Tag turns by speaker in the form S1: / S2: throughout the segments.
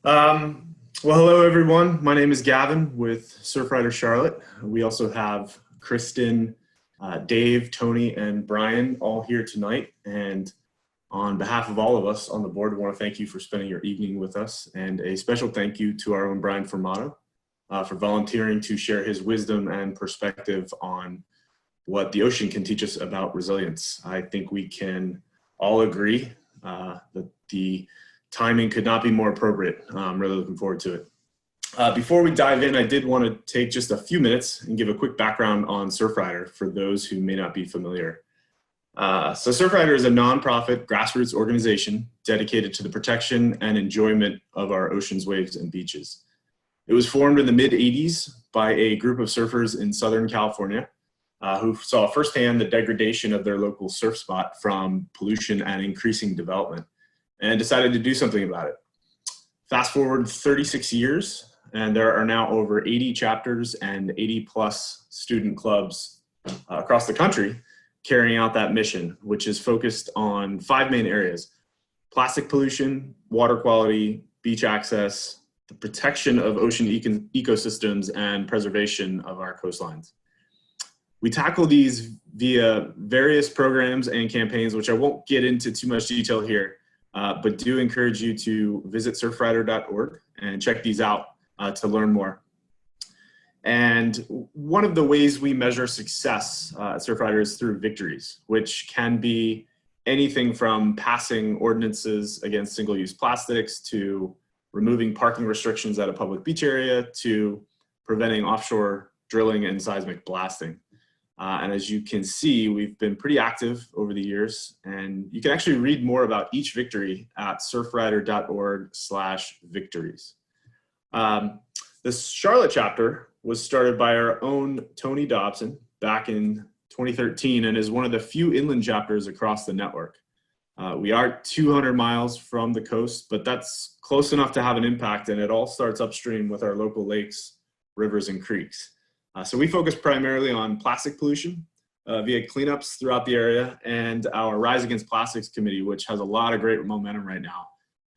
S1: Well, hello everyone. My name is Gavin with Surfrider Charlotte. We also have Kristen, Dave, Tony, and Brian all here tonight. And on behalf of all of us on the board, we want to thank you for spending your evening with us. And a special thank you to our own Brian Formato for volunteering to share his wisdom and perspective on what the ocean can teach us about resilience. I think we can all agree that the timing could not be more appropriate. I'm really looking forward to it. Before we dive in, I did want to take just a few minutes and give a quick background on Surfrider for those who may not be familiar. So Surfrider is a nonprofit grassroots organization dedicated to the protection and enjoyment of our oceans, waves, and beaches. It was formed in the mid-'80s by a group of surfers in Southern California who saw firsthand the degradation of their local surf spot from pollution and increasing development, and decided to do something about it. Fast forward 36 years, and there are now over 80 chapters and 80 plus student clubs across the country carrying out that mission, which is focused on 5 main areas: plastic pollution, water quality, beach access, the protection of ocean ecosystems, and preservation of our coastlines. We tackle these via various programs and campaigns, which I won't get into too much detail here, but do encourage you to visit surfrider.org and check these out to learn more. And one of the ways we measure success at Surfrider is through victories, which can be anything from passing ordinances against single-use plastics to removing parking restrictions at a public beach area to preventing offshore drilling and seismic blasting. And as you can see, we've been pretty active over the years, and you can actually read more about each victory at surfrider.org/victories. The Charlotte chapter was started by our own Tony Dobson back in 2013 and is one of the few inland chapters across the network. We are 200 miles from the coast, but that's close enough to have an impact, and it all starts upstream with our local lakes, rivers, and creeks. So we focus primarily on plastic pollution via cleanups throughout the area, and our Rise Against Plastics Committee, which has a lot of great momentum right now,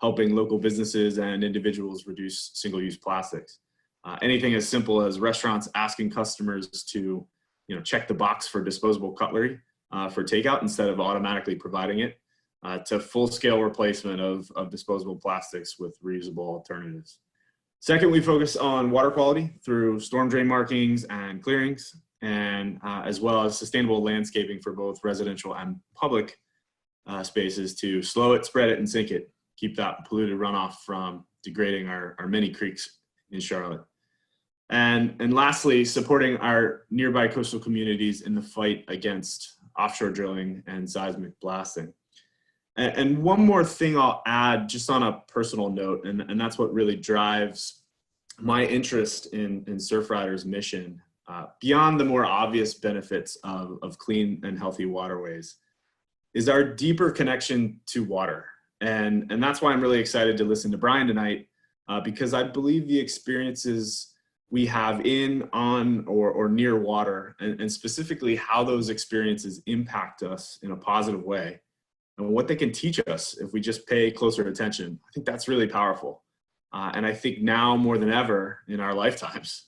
S1: helping local businesses and individuals reduce single-use plastics. Anything as simple as restaurants asking customers to check the box for disposable cutlery for takeout instead of automatically providing it, to full-scale replacement of disposable plastics with reusable alternatives. Second, we focus on water quality through storm drain markings and clearings, and as well as sustainable landscaping for both residential and public spaces to slow it, spread it, and sink it. Keep that polluted runoff from degrading our many creeks in Charlotte. And lastly, supporting our nearby coastal communities in the fight against offshore drilling and seismic blasting. And one more thing I'll add just on a personal note, and that's what really drives my interest in Surfrider's mission, beyond the more obvious benefits of clean and healthy waterways, is our deeper connection to water. And that's why I'm really excited to listen to Brian tonight, because I believe the experiences we have in, on, or near water, and specifically how those experiences impact us in a positive way, and what they can teach us if we just pay closer attention. I think that's really powerful. And I think now more than ever in our lifetimes,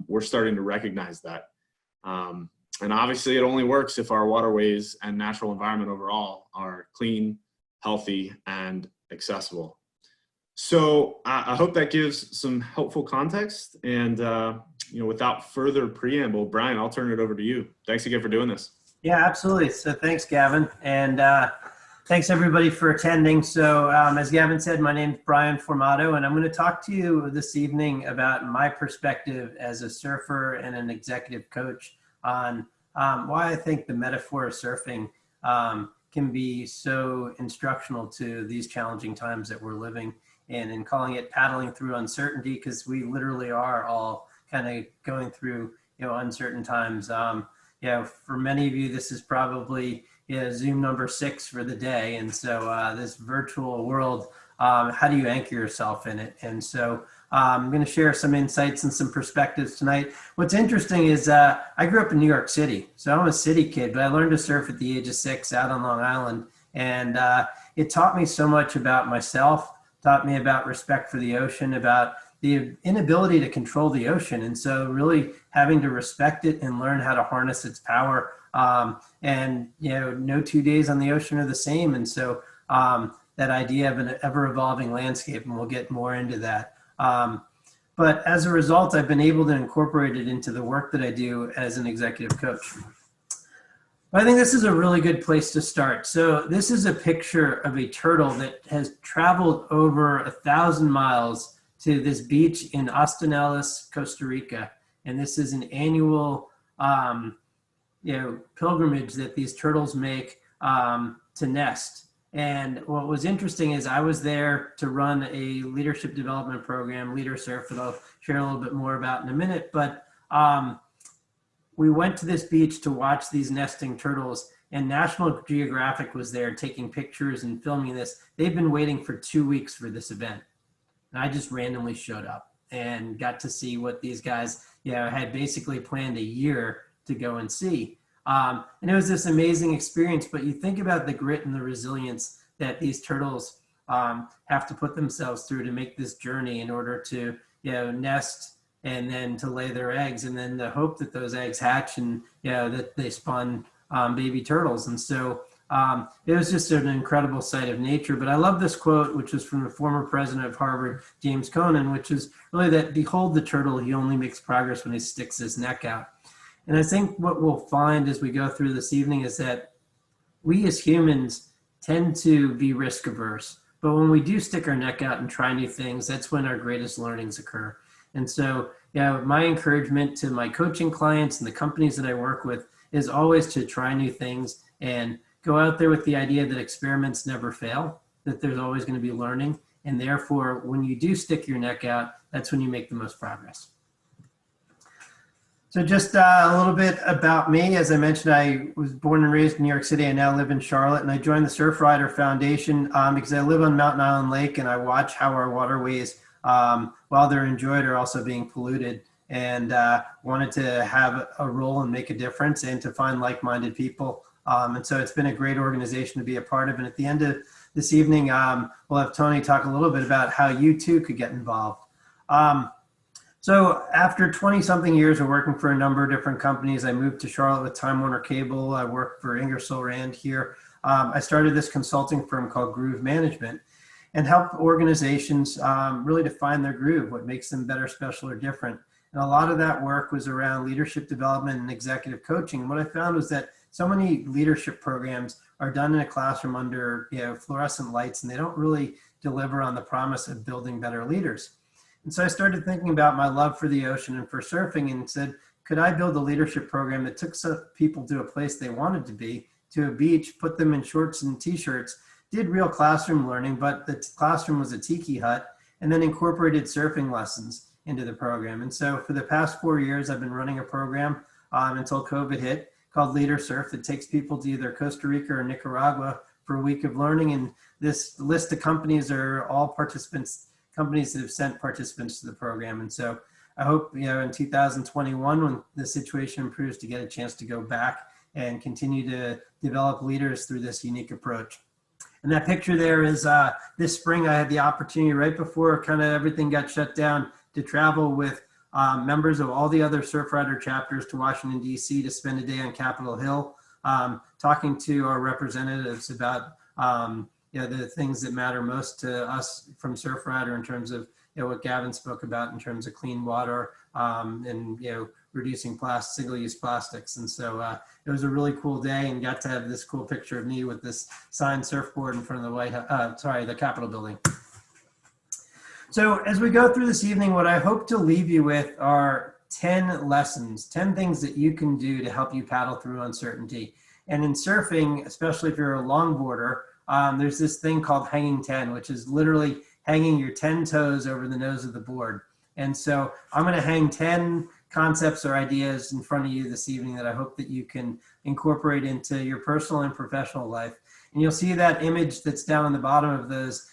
S1: we're starting to recognize that. And obviously it only works if our waterways and natural environment overall are clean, healthy, and accessible. So I hope that gives some helpful context. And without further preamble, Brian, I'll turn it over to you. Thanks again for doing this.
S2: Yeah, absolutely. So thanks, Gavin. And thanks everybody for attending. So as Gavin said, my name is Brian Formato, and I'm going to talk to you this evening about my perspective as a surfer and an executive coach on why I think the metaphor of surfing can be so instructional to these challenging times that we're living in, and calling it paddling through uncertainty, because we literally are all kind of going through uncertain times. For many of you, this is probably Zoom number 6 for the day. And so this virtual world, how do you anchor yourself in it? And so I'm going to share some insights and some perspectives tonight. What's interesting is I grew up in New York City. So I'm a city kid, but I learned to surf at the age of 6 out on Long Island. And it taught me so much about myself, taught me about respect for the ocean, about the inability to control the ocean. And so really having to respect it and learn how to harness its power. And, no 2 days on the ocean are the same. And so that idea of an ever evolving landscape, and we'll get more into that. But as a result, I've been able to incorporate it into the work that I do as an executive coach. I think this is a really good place to start. So this is a picture of a turtle that has traveled over 1,000 miles to this beach in Astanales, Costa Rica. And this is an annual pilgrimage that these turtles make to nest. And what was interesting is I was there to run a leadership development program, LeaderSurf, that I'll share a little bit more about in a minute. But we went to this beach to watch these nesting turtles, and National Geographic was there taking pictures and filming this. They've been waiting for 2 weeks for this event. And I just randomly showed up and got to see what these guys had basically planned a year to go and see. And it was this amazing experience, but you think about the grit and the resilience that these turtles have to put themselves through to make this journey in order to nest and then to lay their eggs, and then the hope that those eggs hatch and that they spawn baby turtles. And so it was just an incredible sight of nature. But I love this quote, which is from the former president of Harvard, James Conant, which is really that, behold the turtle, he only makes progress when he sticks his neck out. And I think what we'll find as we go through this evening is that we as humans tend to be risk averse. But when we do stick our neck out and try new things, that's when our greatest learnings occur. And so, my encouragement to my coaching clients and the companies that I work with is always to try new things and go out there with the idea that experiments never fail, that there's always going to be learning. And therefore, when you do stick your neck out, that's when you make the most progress. So just a little bit about me. As I mentioned, I was born and raised in New York City. I now live in Charlotte, and I joined the Surfrider Foundation because I live on Mountain Island Lake, and I watch how our waterways, while they're enjoyed, are also being polluted, and wanted to have a role and make a difference and to find like-minded people. And so it's been a great organization to be a part of. And at the end of this evening, we'll have Tony talk a little bit about how you too could get involved. So after 20-something years of working for a number of different companies, I moved to Charlotte with Time Warner Cable. I worked for Ingersoll Rand here. I started this consulting firm called Groove Management and helped organizations really define their groove, what makes them better, special, or different. And a lot of that work was around leadership development and executive coaching. And what I found was that so many leadership programs are done in a classroom under fluorescent lights, and they don't really deliver on the promise of building better leaders. And so I started thinking about my love for the ocean and for surfing, and said, could I build a leadership program that took some people to a place they wanted to be, to a beach, put them in shorts and t-shirts, did real classroom learning, but the classroom was a tiki hut, and then incorporated surfing lessons into the program. And so for the past 4 years, I've been running a program until COVID hit called LeaderSurf that takes people to either Costa Rica or Nicaragua for a week of learning. And this list of companies are all companies that have sent participants to the program. And so I hope, in 2021, when the situation improves, to get a chance to go back and continue to develop leaders through this unique approach. And that picture there is this spring, I had the opportunity right before kind of everything got shut down to travel with members of all the other Surfrider chapters to Washington, D.C. to spend a day on Capitol Hill, talking to our representatives about the things that matter most to us from Surfrider in terms of what Gavin spoke about in terms of clean water and reducing single-use plastics. And so it was a really cool day, and got to have this cool picture of me with this signed surfboard in front of the Capitol building. So as we go through this evening, what I hope to leave you with are 10 lessons, 10 things that you can do to help you paddle through uncertainty. And in surfing, especially if you're a longboarder, there's this thing called hanging 10, which is literally hanging your 10 toes over the nose of the board. And so I'm going to hang 10 concepts or ideas in front of you this evening that I hope that you can incorporate into your personal and professional life. And you'll see that image that's down on the bottom of those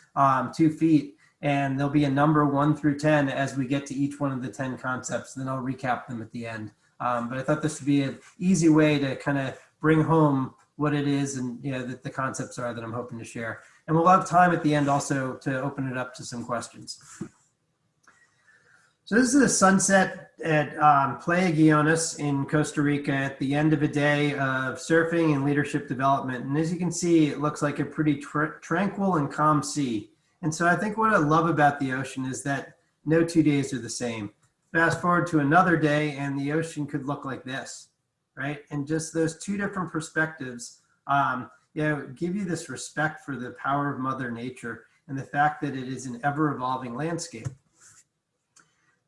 S2: 2 feet. And there'll be a number 1 through 10 as we get to each one of the 10 concepts. Then I'll recap them at the end. But I thought this would be an easy way to kind of bring home what it is and that the concepts are that I'm hoping to share. And we'll have time at the end also to open it up to some questions. So this is a sunset at Playa Guiones in Costa Rica at the end of a day of surfing and leadership development. And as you can see, it looks like a pretty tranquil and calm sea. And so I think what I love about the ocean is that no 2 days are the same. Fast forward to another day and the ocean could look like this, right? And just those two different perspectives, give you this respect for the power of Mother Nature and the fact that it is an ever-evolving landscape.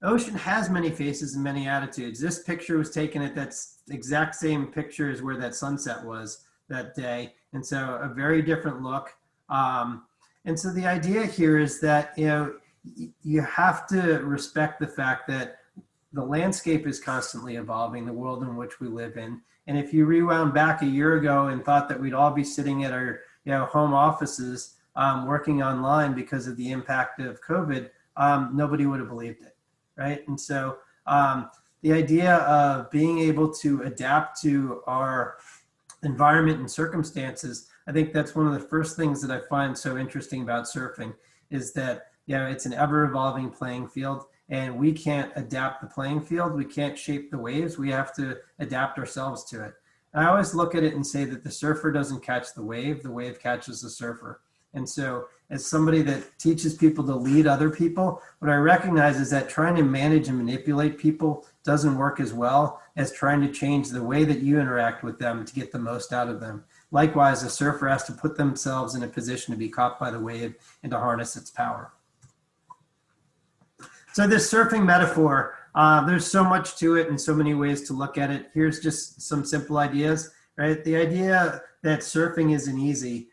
S2: The ocean has many faces and many attitudes. This picture was taken at that exact same picture as where that sunset was that day. And so a very different look. And so the idea here is that, you have to respect the fact that the landscape is constantly evolving, the world in which we live in. And if you rewound back a year ago and thought that we'd all be sitting at our home offices working online because of the impact of COVID, nobody would have believed it. Right. And so the idea of being able to adapt to our environment and circumstances, I think that's one of the first things that I find so interesting about surfing is that, it's an ever evolving playing field and we can't adapt the playing field. We can't shape the waves. We have to adapt ourselves to it. And I always look at it and say that the surfer doesn't catch the wave catches the surfer. And so as somebody that teaches people to lead other people, what I recognize is that trying to manage and manipulate people doesn't work as well as trying to change the way that you interact with them to get the most out of them. Likewise, a surfer has to put themselves in a position to be caught by the wave and to harness its power. So this surfing metaphor, there's so much to it and so many ways to look at it. Here's just some simple ideas, right? The idea that surfing isn't easy,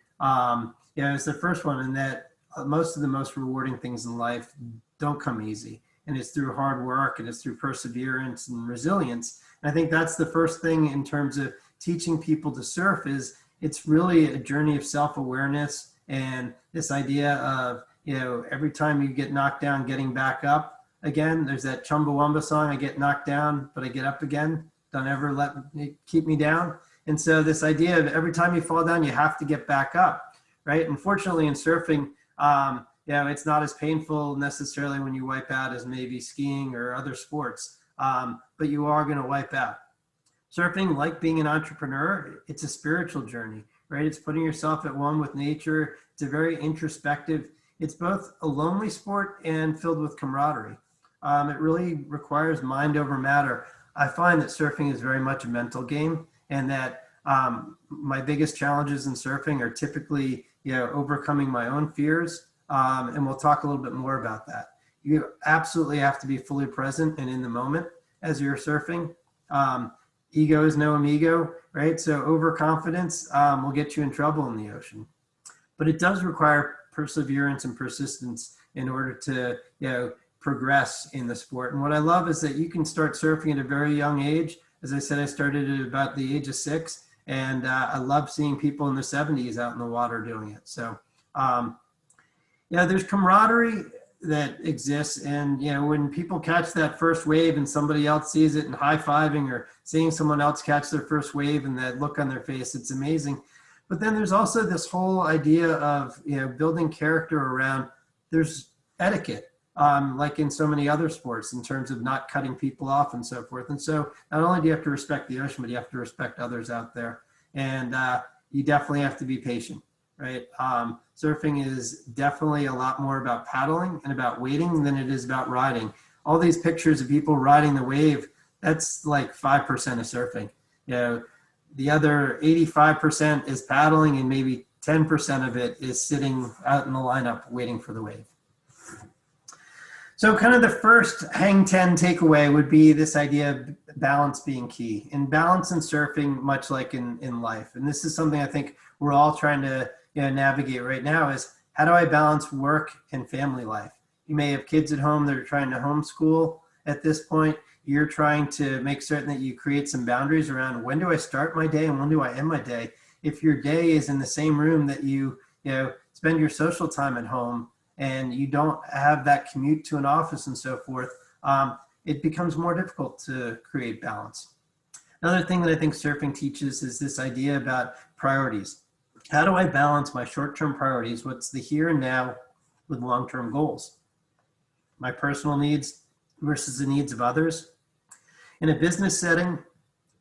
S2: it's the first one, and that most of the most rewarding things in life don't come easy. And it's through hard work and it's through perseverance and resilience. And I think that's the first thing in terms of teaching people to surf is it's really a journey of self-awareness and this idea of, every time you get knocked down, getting back up. Again, there's that Chumbawamba song, I get knocked down, but I get up again. Don't ever let me keep me down. And so this idea of every time you fall down, you have to get back up. Right. Unfortunately, in surfing, it's not as painful necessarily when you wipe out as maybe skiing or other sports, but you are going to wipe out. Surfing, like being an entrepreneur, it's a spiritual journey, right? It's putting yourself at one with nature. It's a very introspective. It's both a lonely sport and filled with camaraderie. It really requires mind over matter. I find that surfing is very much a mental game and that my biggest challenges in surfing are typically, overcoming my own fears. And we'll talk a little bit more about that. You absolutely have to be fully present and in the moment as you're surfing. Ego is no amigo, right? So overconfidence will get you in trouble in the ocean. But it does require perseverance and persistence in order to, progress in the sport. And what I love is that you can start surfing at a very young age. As I said, I started at about the age of 6. And I love seeing people in their 70s out in the water doing it. So, there's camaraderie that exists. And, when people catch that first wave and somebody else sees it and high-fiving or seeing someone else catch their first wave and that look on their face, it's amazing. But then there's also this whole idea of, building character around there's etiquette. Like in so many other sports in terms of not cutting people off and so forth. And so not only do you have to respect the ocean, but you have to respect others out there. And you definitely have to be patient, right? Surfing is definitely a lot more about paddling and about waiting than it is about riding. All these pictures of people riding the wave, that's like 5% of surfing. The other 85% is paddling and maybe 10% of it is sitting out in the lineup waiting for the wave. So kind of the first hang 10 takeaway would be this idea of balance being key. And balance in surfing, much like in life. And this is something I think we're all trying to navigate right now is how do I balance work and family life? You may have kids at home that are trying to homeschool at this point. You're trying to make certain that you create some boundaries around when do I start my day and when do I end my day? If your day is in the same room that you spend your social time at home, and you don't have that commute to an office and so forth, it becomes more difficult to create balance. Another thing that I think surfing teaches is this idea about priorities. how do I balance my short-term priorities, what's the here and now, with long-term goals? My personal needs versus the needs of others. In a business setting,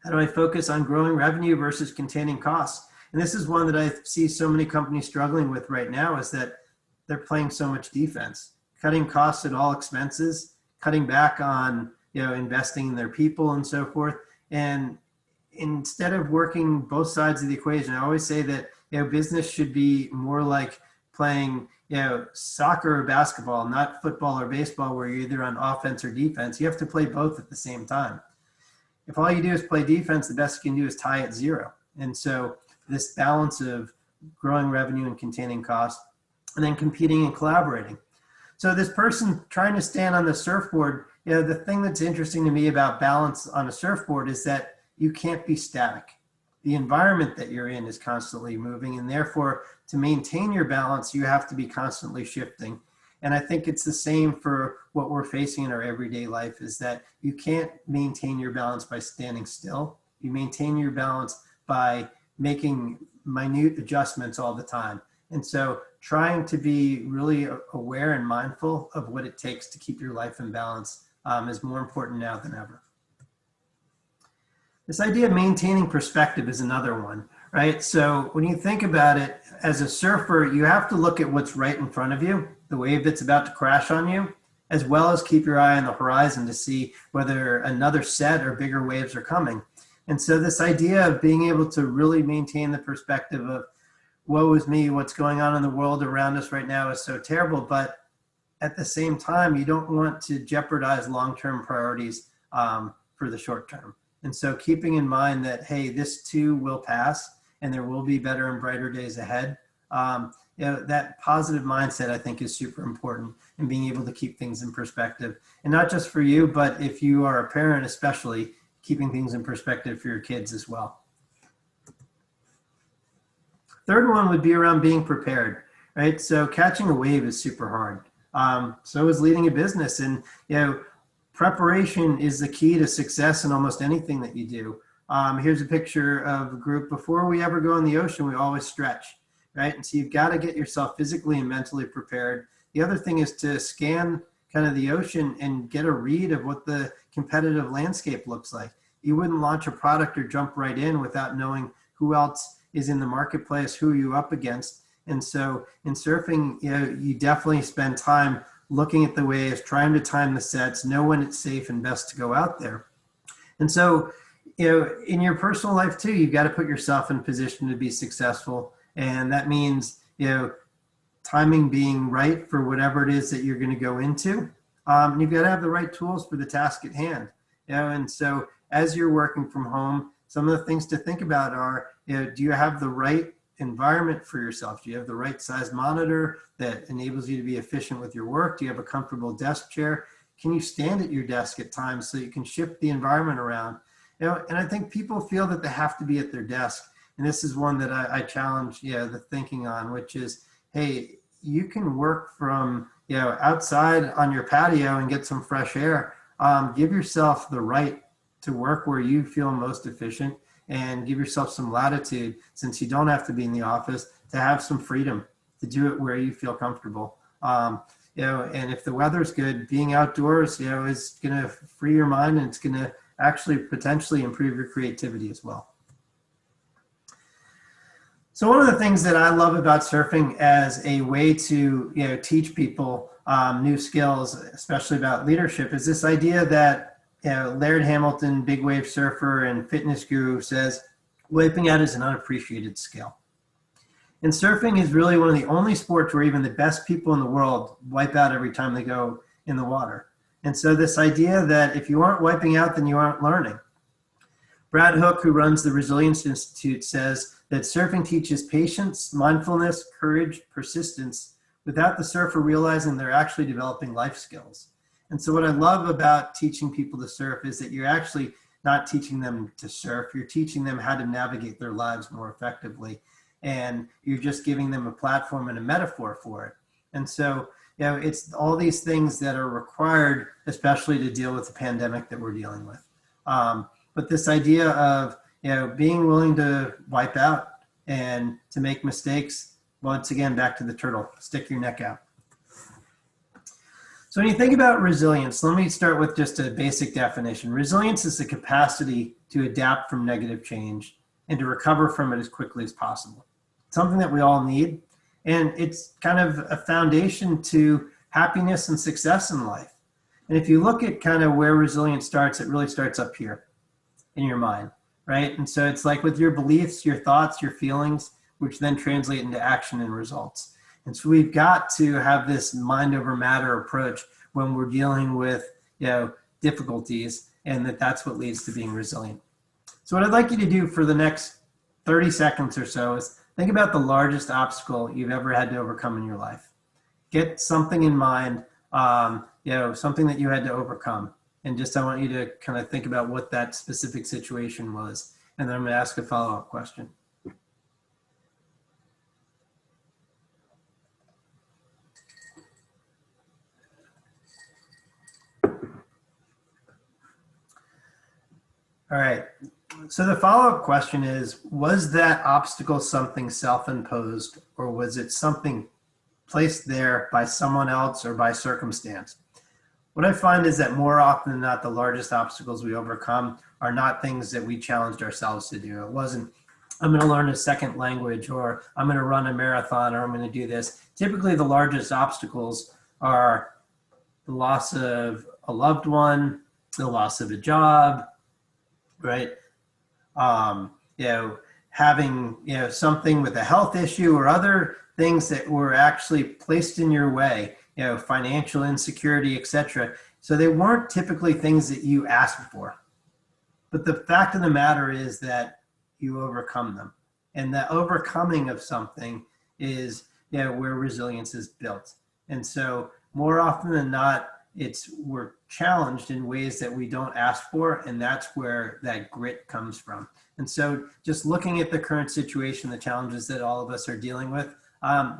S2: how do I focus on growing revenue versus containing costs? And this is one that I see so many companies struggling with right now, is that they're playing so much defense, cutting costs at all expenses, cutting back on, investing in their people and so forth. And instead of working both sides of the equation, I always say that, business should be more like playing, soccer or basketball, not football or baseball, where you're either on offense or defense. You have to play both at the same time. If all you do is play defense, the best you can do is tie at zero. And so this balance of growing revenue and containing costs, and then competing and collaborating. So this person trying to stand on the surfboard, the thing that's interesting to me about balance on a surfboard is that you can't be static. The environment that you're in is constantly moving, and therefore to maintain your balance, you have to be constantly shifting. And I think it's the same for what we're facing in our everyday life, is that you can't maintain your balance by standing still. You maintain your balance by making minute adjustments all the time. And so trying to be really aware and mindful of what it takes to keep your life in balance is more important now than ever. This idea of maintaining perspective is another one, right? So when you think about it, as a surfer, you have to look at what's right in front of you, the wave that's about to crash on you, as well as keep your eye on the horizon to see whether another set or bigger waves are coming. And so this idea of being able to really maintain the perspective of, woe is me, what's going on in the world around us right now is so terrible, but at the same time, you don't want to jeopardize long-term priorities for the short term. And so keeping in mind that, hey, this too will pass and there will be better and brighter days ahead. That positive mindset, I think, is super important in being able to keep things in perspective. And not just for you, but if you are a parent, especially, keeping things in perspective for your kids as well. Third one would be around being prepared, right? So catching a wave is super hard. So is leading a business. And, preparation is the key to success in almost anything that you do. Here's a picture of a group. Before we ever go in the ocean, we always stretch, right? And so you've got to get yourself physically and mentally prepared. The other thing is to scan kind of the ocean and get a read of what the competitive landscape looks like. You wouldn't launch a product or jump right in without knowing who else is in the marketplace, who are you up against. And so in surfing, you definitely spend time looking at the waves, trying to time the sets, know when it's safe and best to go out there. And so, in your personal life too, you've got to put yourself in position to be successful. And that means, timing being right for whatever it is that you're going to go into. You've got to have the right tools for the task at hand. And so as you're working from home, some of the things to think about are, do you have the right environment for yourself? Do you have the right size monitor that enables you to be efficient with your work? Do you have a comfortable desk chair? Can you stand at your desk at times so you can shift the environment around? And I think people feel that they have to be at their desk. And this is one that I challenge, the thinking on, which is, hey, you can work from, outside on your patio and get some fresh air. Give yourself the right to work where you feel most efficient, and give yourself some latitude, since you don't have to be in the office, to have some freedom to do it where you feel comfortable. And if the weather's good, being outdoors, is going to free your mind, and it's going to actually potentially improve your creativity as well. So one of the things that I love about surfing as a way to, teach people new skills, especially about leadership, is this idea that, Laird Hamilton, big wave surfer and fitness guru, says wiping out is an unappreciated skill. And surfing is really one of the only sports where even the best people in the world wipe out every time they go in the water. And so this idea that if you aren't wiping out, then you aren't learning. Brad Hook, who runs the Resilience Institute, says that surfing teaches patience, mindfulness, courage, persistence, without the surfer realizing they're actually developing life skills. And so what I love about teaching people to surf is that you're actually not teaching them to surf, you're teaching them how to navigate their lives more effectively. And you're just giving them a platform and a metaphor for it. And so, it's all these things that are required, especially to deal with the pandemic that we're dealing with. But this idea of, being willing to wipe out, And to make mistakes, once again, back to the turtle, stick your neck out. So when you think about resilience, let me start with just a basic definition. Resilience is the capacity to adapt from negative change and to recover from it as quickly as possible. It's something that we all need, and it's kind of a foundation to happiness and success in life. And if you look at kind of where resilience starts, it really starts up here in your mind, right? And so it's like with your beliefs, your thoughts, your feelings, which then translate into action and results. And so we've got to have this mind over matter approach when we're dealing with, difficulties, and that's what leads to being resilient. So what I'd like you to do for the next 30 seconds or so is think about the largest obstacle you've ever had to overcome in your life. Get something in mind, something that you had to overcome. And just I want you to kind of think about what that specific situation was. And then I'm going to ask a follow-up question. All right. So the follow-up question is, was that obstacle something self-imposed, or was it something placed there by someone else or by circumstance? What I find is that more often than not, the largest obstacles we overcome are not things that we challenged ourselves to do. It wasn't, I'm going to learn a second language, or I'm going to run a marathon, or I'm going to do this. Typically, the largest obstacles are the loss of a loved one, the loss of a job, right? Having, something with a health issue or other things that were actually placed in your way, financial insecurity, etc. So they weren't typically things that you asked for. But the fact of the matter is that you overcome them. And the overcoming of something is, where resilience is built. And so more often than not, we're challenged in ways that we don't ask for, and that's where that grit comes from. And so just looking at the current situation, the challenges that all of us are dealing with,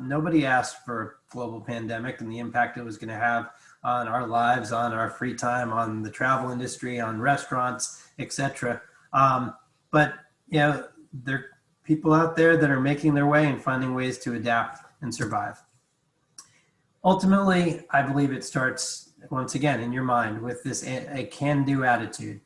S2: nobody asked for a global pandemic and the impact it was going to have on our lives, on our free time, on the travel industry, on restaurants, etc. But there are people out there that are making their way and finding ways to adapt and survive. Ultimately, I believe it starts, once again, in your mind with a can-do attitude.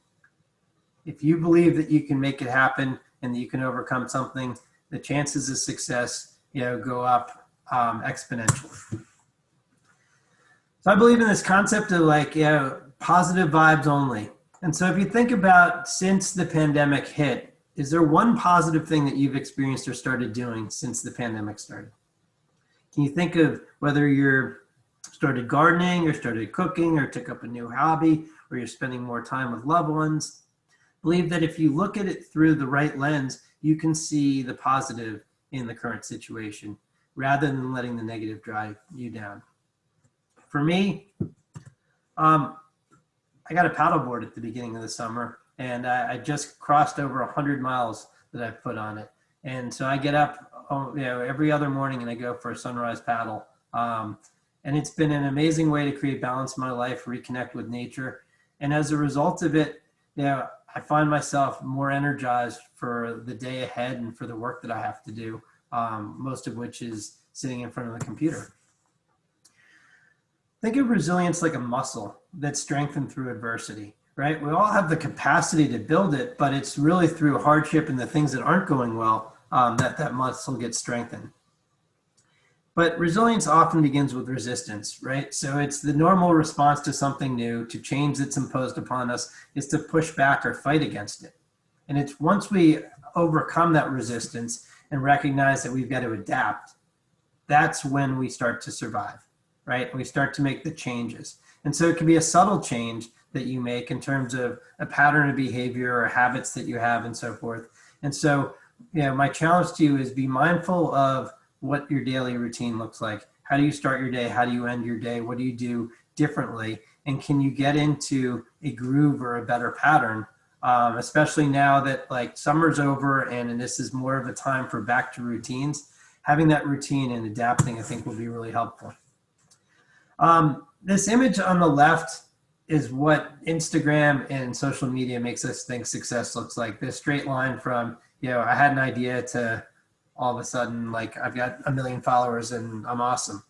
S2: If you believe that you can make it happen and that you can overcome something, the chances of success, go up exponentially. So I believe in this concept of positive vibes only. And so if you think about since the pandemic hit, is there one positive thing that you've experienced or started doing since the pandemic started? Can you think of whether you're started gardening or started cooking or took up a new hobby or you're spending more time with loved ones? Believe that if you look at it through the right lens, you can see the positive in the current situation rather than letting the negative drive you down. For me, I got a paddleboard at the beginning of the summer, and I just crossed over 100 miles that I've put on it. And so I get up every other morning and I go for a sunrise paddle. And it's been an amazing way to create balance in my life, reconnect with nature. And as a result of it, I find myself more energized for the day ahead and for the work that I have to do, most of which is sitting in front of the computer. Think of resilience like a muscle that's strengthened through adversity, right? We all have the capacity to build it, but it's really through hardship and the things that aren't going well that muscle gets strengthened. But resilience often begins with resistance, right? So it's the normal response to something new, to change that's imposed upon us, is to push back or fight against it. And it's once we overcome that resistance and recognize that we've got to adapt, that's when we start to survive, right? We start to make the changes. And so it can be a subtle change that you make in terms of a pattern of behavior or habits that you have and so forth. And so, my challenge to you is be mindful of what your daily routine looks like. How do you start your day? How do you end your day? What do you do differently? And can you get into a groove or a better pattern? Especially now that summer's over and this is more of a time for back to routines. Having that routine and adapting, I think, will be really helpful. This image on the left is what Instagram and social media makes us think success looks like. This straight line from, I had an idea to all of a sudden, like I've got 1 million followers and I'm awesome.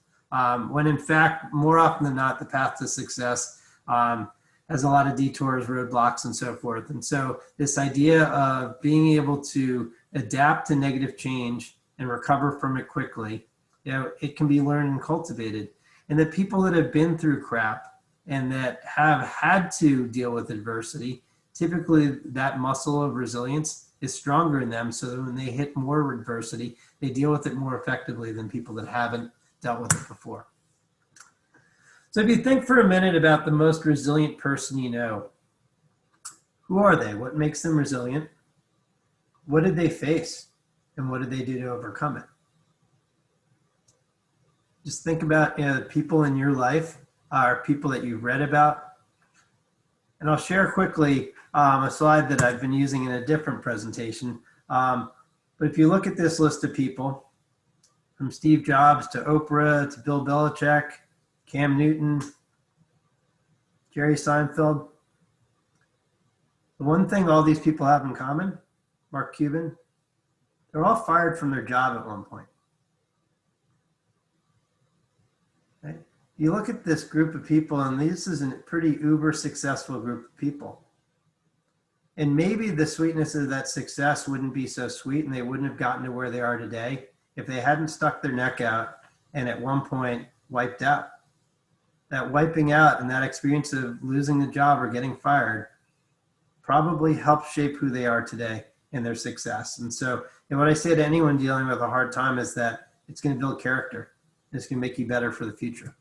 S2: When in fact, more often than not, the path to success has a lot of detours, roadblocks, and so forth. And so this idea of being able to adapt to negative change and recover from it quickly, it can be learned and cultivated. And the people that have been through crap and that have had to deal with adversity, typically that muscle of resilience is stronger in them. So that when they hit more adversity, they deal with it more effectively than people that haven't dealt with it before. So if you think for a minute about the most resilient person you know, who are they? What makes them resilient? What did they face? And what did they do to overcome it? Just think about the people in your life, people that you've read about. And I'll share quickly a slide that I've been using in a different presentation. But if you look at this list of people, from Steve Jobs to Oprah to Bill Belichick, Cam Newton, Jerry Seinfeld, the one thing all these people have in common, Mark Cuban, they're all fired from their job at one point. Right? You look at this group of people, and this is a pretty uber successful group of people. And maybe the sweetness of that success wouldn't be so sweet, and they wouldn't have gotten to where they are today if they hadn't stuck their neck out and at one point wiped out. That wiping out and that experience of losing the job or getting fired probably helped shape who they are today and their success. And so what I say to anyone dealing with a hard time is that it's going to build character. It's going to make you better for the future.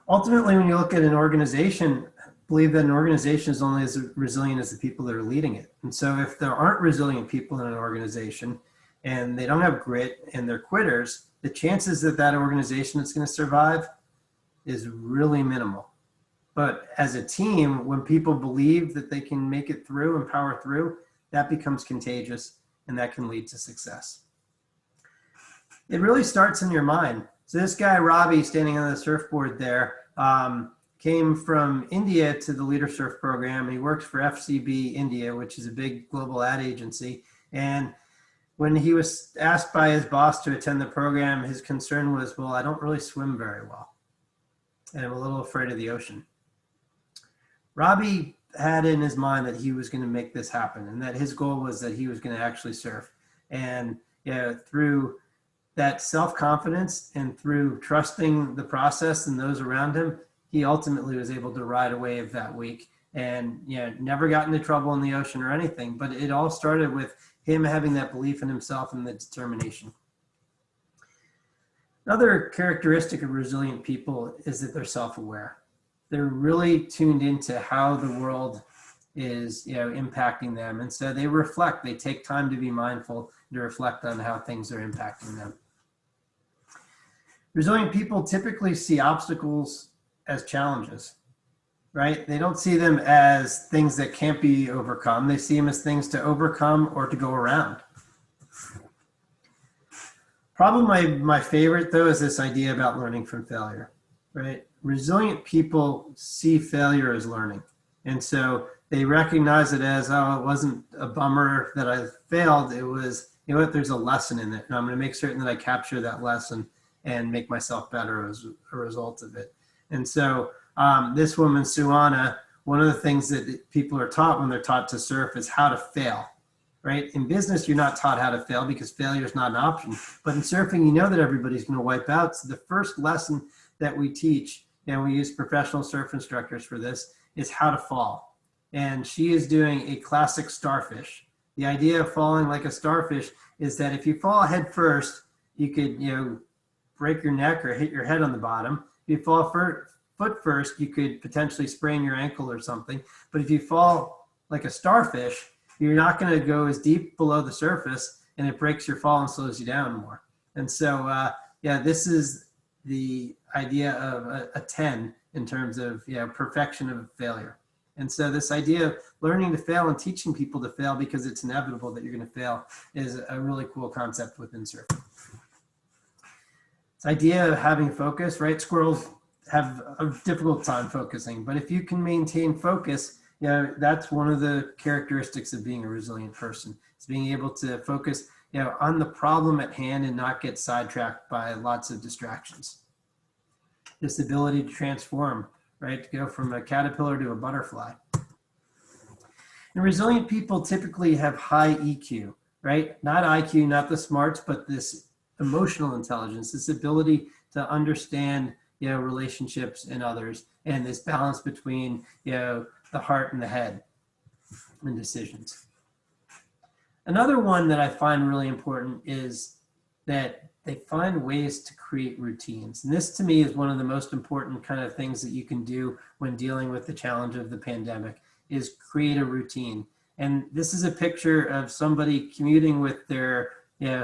S2: Ultimately, when you look at an organization, believe that an organization is only as resilient as the people that are leading it. And so if there aren't resilient people in an organization and they don't have grit and they're quitters, the chances that that organization is going to survive is really minimal. But as a team, when people believe that they can make it through and power through, that becomes contagious and that can lead to success. It really starts in your mind. So this guy, Robbie, standing on the surfboard there, came from India to the LeaderSurf program. He works for FCB India, which is a big global ad agency. And when he was asked by his boss to attend the program, his concern was, well, I don't really swim very well, and I'm a little afraid of the ocean. Robbie had in his mind that he was going to make this happen, and that his goal was that he was going to actually surf. And through that self-confidence and through trusting the process and those around him, he ultimately was able to ride a wave that week and never got into trouble in the ocean or anything. But it all started with him having that belief in himself and the determination. Another characteristic of resilient people is that they're self-aware. They're really tuned into how the world is impacting them. And so they reflect, they take time to be mindful, to reflect on how things are impacting them. Resilient people typically see obstacles as challenges, right? They don't see them as things that can't be overcome. They see them as things to overcome or to go around. Probably my favorite, though, is this idea about learning from failure, right? Resilient people see failure as learning. And so they recognize it as, oh, it wasn't a bummer that I failed. It was, there's a lesson in it. And I'm going to make certain that I capture that lesson and make myself better as a result of it. And so this woman, Suana, one of the things that people are taught when they're taught to surf is how to fail, right? In business, you're not taught how to fail because failure is not an option. But in surfing, you know that everybody's going to wipe out. So the first lesson that we teach, and we use professional surf instructors for this, is how to fall. And she is doing a classic starfish. The idea of falling like a starfish is that if you fall head first, you could, break your neck or hit your head on the bottom. If you fall foot first, you could potentially sprain your ankle or something. But if you fall like a starfish, you're not going to go as deep below the surface, and it breaks your fall and slows you down more. And so, this is the idea of a 10 in terms of perfection of failure. And so this idea of learning to fail and teaching people to fail because it's inevitable that you're going to fail is a really cool concept within surfing. This idea of having focus, right? Squirrels have a difficult time focusing, but if you can maintain focus, that's one of the characteristics of being a resilient person. It's being able to focus. on the problem at hand and not get sidetracked by lots of distractions. This ability to transform, right? To go from a caterpillar to a butterfly. And resilient people typically have high EQ, right? Not IQ, not the smarts, but this emotional intelligence, this ability to understand, relationships and others, and this balance between, the heart and the head and decisions. Another one that I find really important is that they find ways to create routines. And this to me is one of the most important kind of things that you can do when dealing with the challenge of the pandemic is create a routine. And this is a picture of somebody commuting with their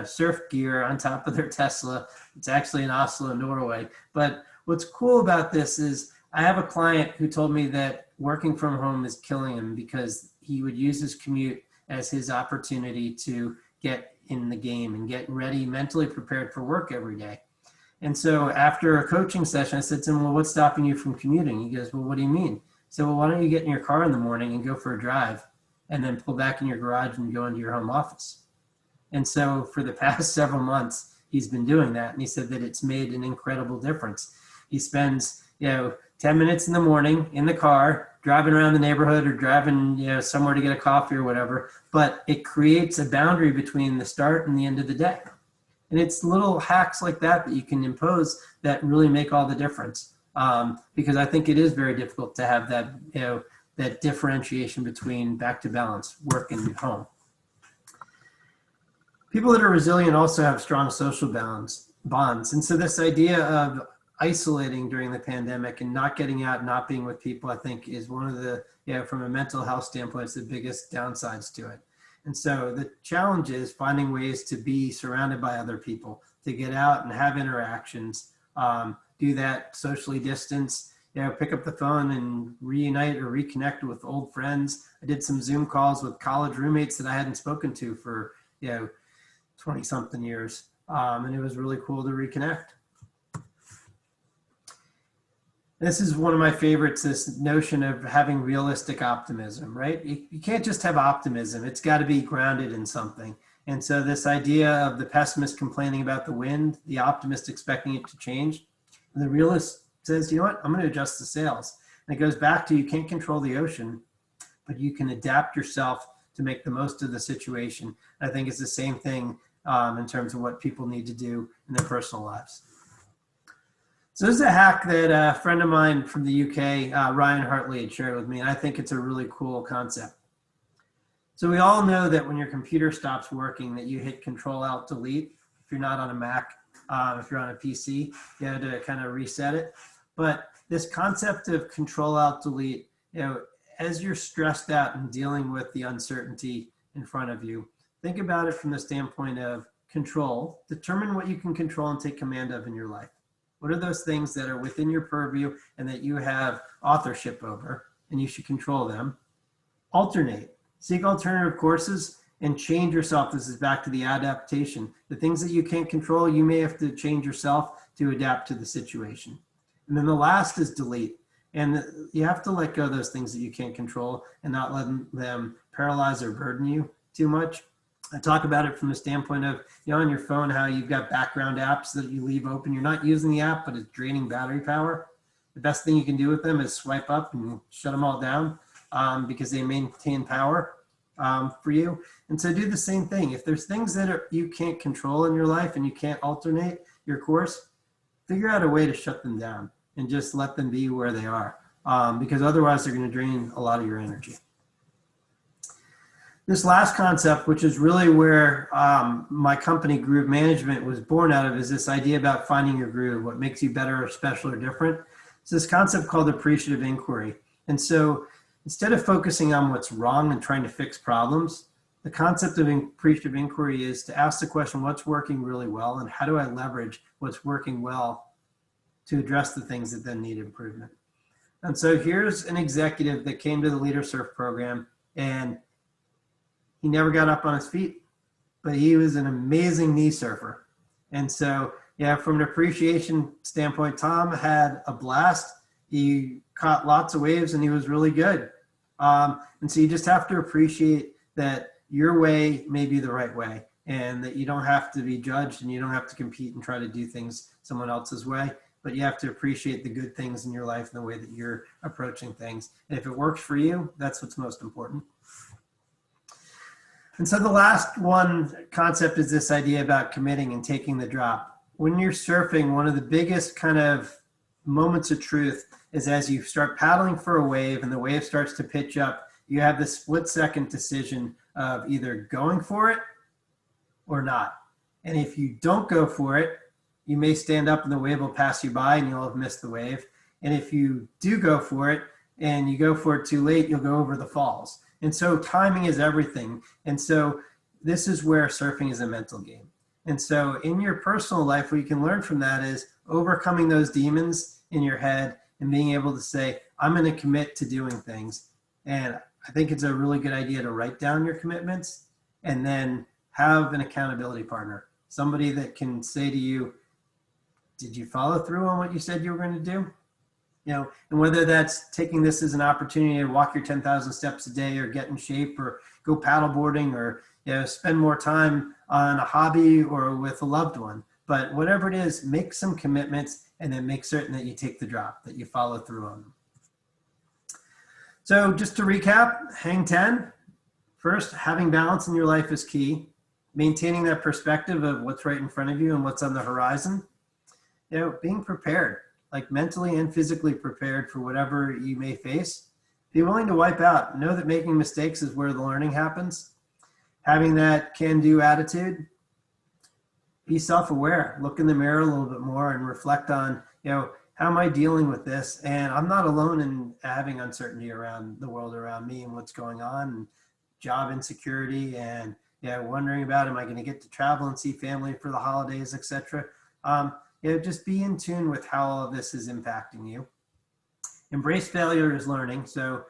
S2: surf gear on top of their Tesla. It's actually in Oslo, Norway. But what's cool about this is I have a client who told me that working from home is killing him because he would use his commute as his opportunity to get in the game and get ready, mentally prepared for work every day. And so after a coaching session, I said to him, well, what's stopping you from commuting? He goes, well, what do you mean? So, well, why don't you get in your car in the morning and go for a drive and then pull back in your garage and go into your home office? And so for the past several months, he's been doing that. And he said that it's made an incredible difference. He spends, 10 minutes in the morning in the car, driving around the neighborhood or driving, somewhere to get a coffee or whatever, but it creates a boundary between the start and the end of the day. And it's little hacks like that that you can impose that really make all the difference. Because I think it is very difficult to have that, that differentiation between back to balance, work and home. People that are resilient also have strong social bonds. And so this idea of isolating during the pandemic and not getting out, not being with people, I think is one of the, from a mental health standpoint, it's the biggest downsides to it. And so the challenge is finding ways to be surrounded by other people, to get out and have interactions, do that socially distance, pick up the phone and reunite or reconnect with old friends. I did some Zoom calls with college roommates that I hadn't spoken to for, 20 something years. And it was really cool to reconnect. This is one of my favorites, this notion of having realistic optimism, right? You can't just have optimism. It's got to be grounded in something. And so this idea of the pessimist complaining about the wind, the optimist expecting it to change, and the realist says, you know what, I'm going to adjust the sails. And it goes back to you can't control the ocean, but you can adapt yourself to make the most of the situation. And I think it's the same thing in terms of what people need to do in their personal lives. So this is a hack that a friend of mine from the UK, Ryan Hartley, had shared with me, and I think it's a really cool concept. So we all know that when your computer stops working, that you hit Control-Alt-Delete. If you're not on a Mac, if you're on a PC, you have to kind of reset it. But this concept of Control-Alt-Delete, as you're stressed out and dealing with the uncertainty in front of you, think about it from the standpoint of control. Determine what you can control and take command of in your life. What are those things that are within your purview and that you have authorship over, and you should control them? Alternate. Seek alternative courses and change yourself. This is back to the adaptation. The things that you can't control, you may have to change yourself to adapt to the situation. And then the last is delete. And you have to let go of those things that you can't control and not let them paralyze or burden you too much. I talk about it from the standpoint of, on your phone, how you've got background apps that you leave open. You're not using the app, but it's draining battery power. The best thing you can do with them is swipe up and shut them all down because they maintain power for you. And so do the same thing. If there's things that you can't control in your life and you can't alternate your course, figure out a way to shut them down and just let them be where they are because otherwise they're going to drain a lot of your energy. This last concept, which is really where my company Groove Management was born out of, is this idea about finding your groove, what makes you better or special or different. It's this concept called appreciative inquiry. And so instead of focusing on what's wrong and trying to fix problems, the concept of appreciative inquiry is to ask the question, what's working really well and how do I leverage what's working well to address the things that then need improvement. And so here's an executive that came to the LeaderSurf program and he never got up on his feet, but he was an amazing knee surfer. And so, from an appreciation standpoint, Tom had a blast. He caught lots of waves and he was really good. And so you just have to appreciate that your way may be the right way. and that you don't have to be judged and you don't have to compete and try to do things someone else's way, but you have to appreciate the good things in your life and the way that you're approaching things. And if it works for you, that's what's most important. And so the last one concept is this idea about committing and taking the drop. When you're surfing, one of the biggest kind of moments of truth is as you start paddling for a wave and the wave starts to pitch up, you have this split-second decision of either going for it or not. And if you don't go for it, you may stand up and the wave will pass you by and you'll have missed the wave. And if you do go for it and you go for it too late, you'll go over the falls. And so timing is everything. And so this is where surfing is a mental game. And so in your personal life, what you can learn from that is overcoming those demons in your head and being able to say, I'm going to commit to doing things. And I think it's a really good idea to write down your commitments and then have an accountability partner, somebody that can say to you, did you follow through on what you said you were going to do? You know, and whether that's taking this as an opportunity to walk your 10,000 steps a day or get in shape or go paddleboarding or, you know, spend more time on a hobby or with a loved one. But whatever it is, make some commitments and then make certain that you take the drop, that you follow through on them. So just to recap, hang 10. First, having balance in your life is key. Maintaining that perspective of what's right in front of you and what's on the horizon. You know, being prepared, like mentally and physically prepared for whatever you may face. Be willing to wipe out. Know that making mistakes is where the learning happens. Having that can-do attitude. Be self-aware. Look in the mirror a little bit more and reflect on, you know, how am I dealing with this? And I'm not alone in having uncertainty around the world around me and what's going on, and job insecurity, and wondering about, am I going to get to travel and see family for the holidays, etc. Just be in tune with how all of this is impacting you. Embrace failure as learning. So,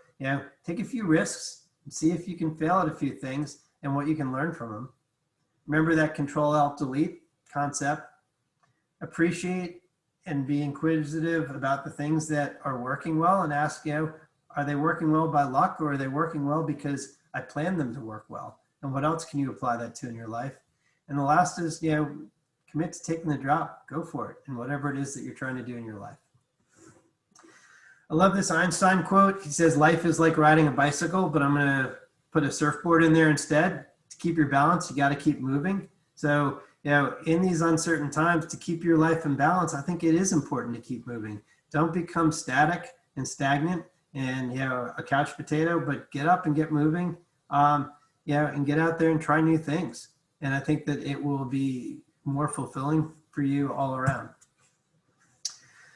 S2: take a few risks and see if you can fail at a few things and what you can learn from them. Remember that Control-Alt-Delete concept. Appreciate and be inquisitive about the things that are working well and ask, are they working well by luck, or are they working well because I planned them to work well? And what else can you apply that to in your life? And the last is, commit to taking the drop. Go for it, and whatever it is that you're trying to do in your life. I love this Einstein quote. He says, life is like riding a bicycle, but I'm going to put a surfboard in there instead. To keep your balance, you got to keep moving. So, in these uncertain times, to keep your life in balance, I think it is important to keep moving. Don't become static and stagnant and, a couch potato, but get up and get moving, and get out there and try new things. And I think that it will be more fulfilling for you all around.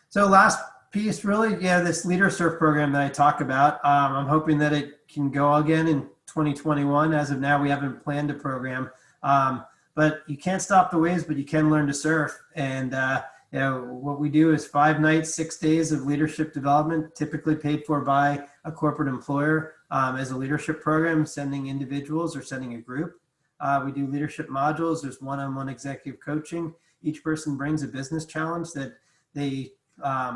S2: So last piece, really, this LeaderSurf program that I talk about, I'm hoping that it can go again in 2021. As of now, we haven't planned a program, but you can't stop the waves, but you can learn to surf. And what we do is 5 nights, 6 days of leadership development, typically paid for by a corporate employer, as a leadership program, sending individuals or sending a group. We do leadership modules. There's one-on-one executive coaching. Each person brings a business challenge that they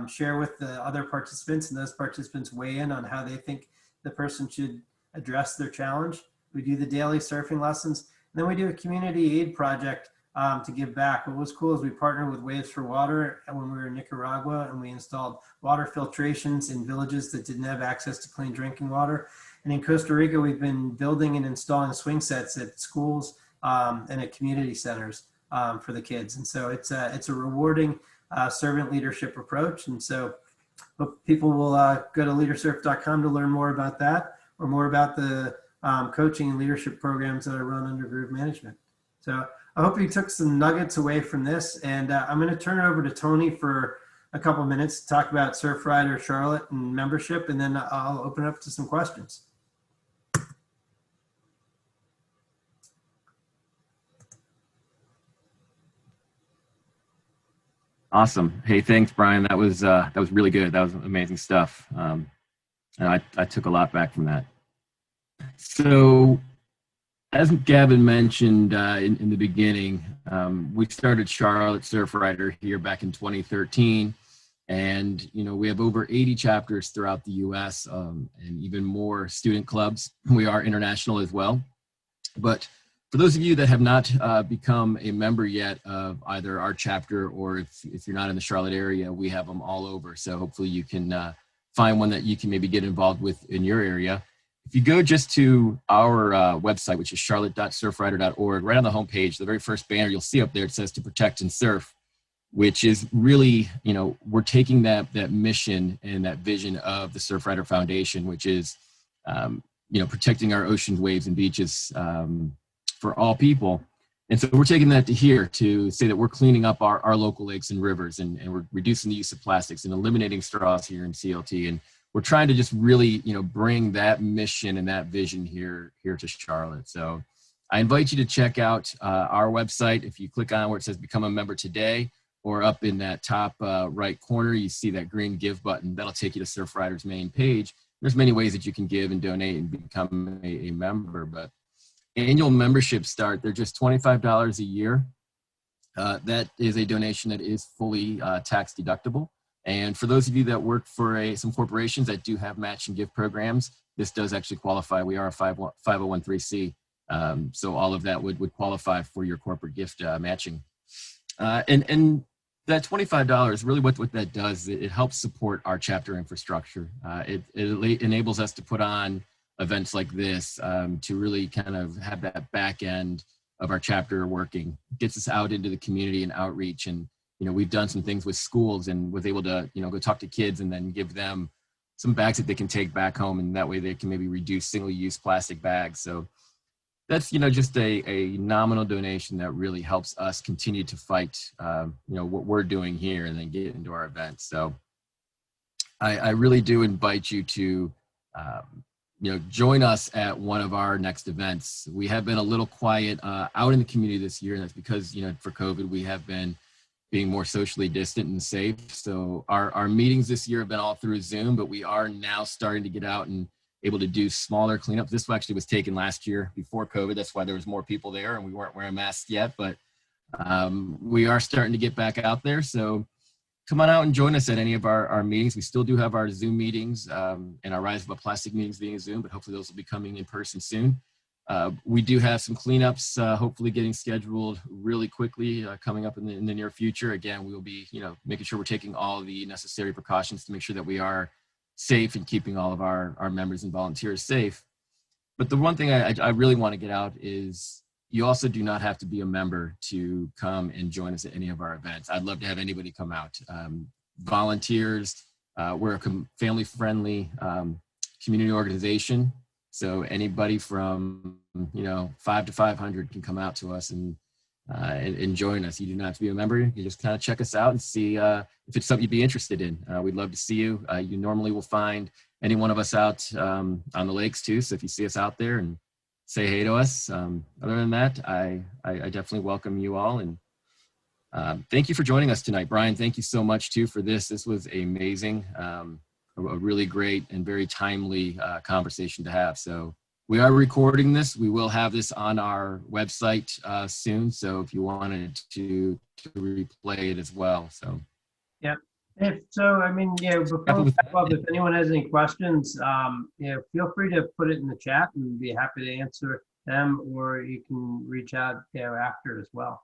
S2: share with the other participants, and those participants weigh in on how they think the person should address their challenge. We do the daily surfing lessons. And then we do a community aid project to give back. What was cool is we partnered with Waves for Water when we were in Nicaragua, and we installed water filtrations in villages that didn't have access to clean drinking water. And in Costa Rica, we've been building and installing swing sets at schools and at community centers for the kids. And so it's a rewarding servant leadership approach. And so hope people will go to leadersurf.com to learn more about that, or more about the coaching and leadership programs that I run under Groove Management. So I hope you took some nuggets away from this, and I'm going to turn it over to Tony for a couple of minutes to talk about Surfrider Charlotte and membership, and then I'll open it up to some questions.
S3: Awesome. Hey, thanks, Brian. That was really good. That was amazing stuff. And I took a lot back from that. So, as Gavin mentioned in the beginning, we started Charlotte Surfrider here back in 2013. And, we have over 80 chapters throughout the U.S. And even more student clubs. We are international as well. But For those of you that have not become a member yet of either our chapter, or if you're not in the Charlotte area, we have them all over. So hopefully you can find one that you can maybe get involved with in your area. If you go just to our website, which is charlotte.surfrider.org, right on the homepage, the very first banner you'll see up there, it says "To Protect and Surf," which is really, we're taking that mission and that vision of the Surfrider Foundation, which is, protecting our oceans, waves, and beaches for all people. And so we're taking that to here to say that we're cleaning up our local lakes and rivers, and we're reducing the use of plastics and eliminating straws here in CLT. And we're trying to just really, bring that mission and that vision here to Charlotte. So I invite you to check out our website. If you click on where it says "Become a Member Today," or up in that top right corner, you see that green Give button. That'll take you to Surfrider's main page. There's many ways that you can give and donate and become a member, but annual memberships start, they're just $25 a year. That is a donation that is fully tax deductible. And for those of you that work for some corporations that do have match and gift programs, this does actually qualify. We are a 501(c). So all of that would qualify for your corporate gift matching. And that $25, really what that does, it helps support our chapter infrastructure. It enables us to put on events like this to really kind of have that back end of our chapter working. It gets us out into the community and outreach. And, we've done some things with schools and was able to, go talk to kids and then give them some bags that they can take back home. And that way they can maybe reduce single-use plastic bags. So that's, just a nominal donation that really helps us continue to fight, what we're doing here and then get into our events. So I really do invite you to, join us at one of our next events. We have been a little quiet out in the community this year, and that's because, for COVID, we have been being more socially distant and safe. So our meetings this year have been all through Zoom, but we are now starting to get out and able to do smaller cleanups. This actually was taken last year before COVID. That's why there was more people there and we weren't wearing masks yet, but we are starting to get back out there. So come on out and join us at any of our meetings. We still do have our Zoom meetings and our Rise Above Plastic meetings being Zoom, but hopefully those will be coming in person soon. We do have some cleanups, hopefully getting scheduled really quickly coming up in the near future. Again, we will be, making sure we're taking all the necessary precautions to make sure that we are safe and keeping all of our members and volunteers safe. But the one thing I really want to get out is you also do not have to be a member to come and join us at any of our events. I'd love to have anybody come out. Volunteers, we're a family-friendly community organization. So anybody from 5 to 500 can come out to us and join us. You do not have to be a member. You just kind of check us out and see if it's something you'd be interested in. We'd love to see you. You normally will find any one of us out on the lakes too. So if you see us out there and say hey to us. Other than that, I definitely welcome you all. And thank you for joining us tonight. Brian, thank you so much too for this. This was amazing. A really great and very timely conversation to have. So we are recording this. We will have this on our website soon. So if you wanted to replay it as well. So
S2: yeah. Before we wrap up, if anyone has any questions, feel free to put it in the chat and be happy to answer them, or you can reach out after as well.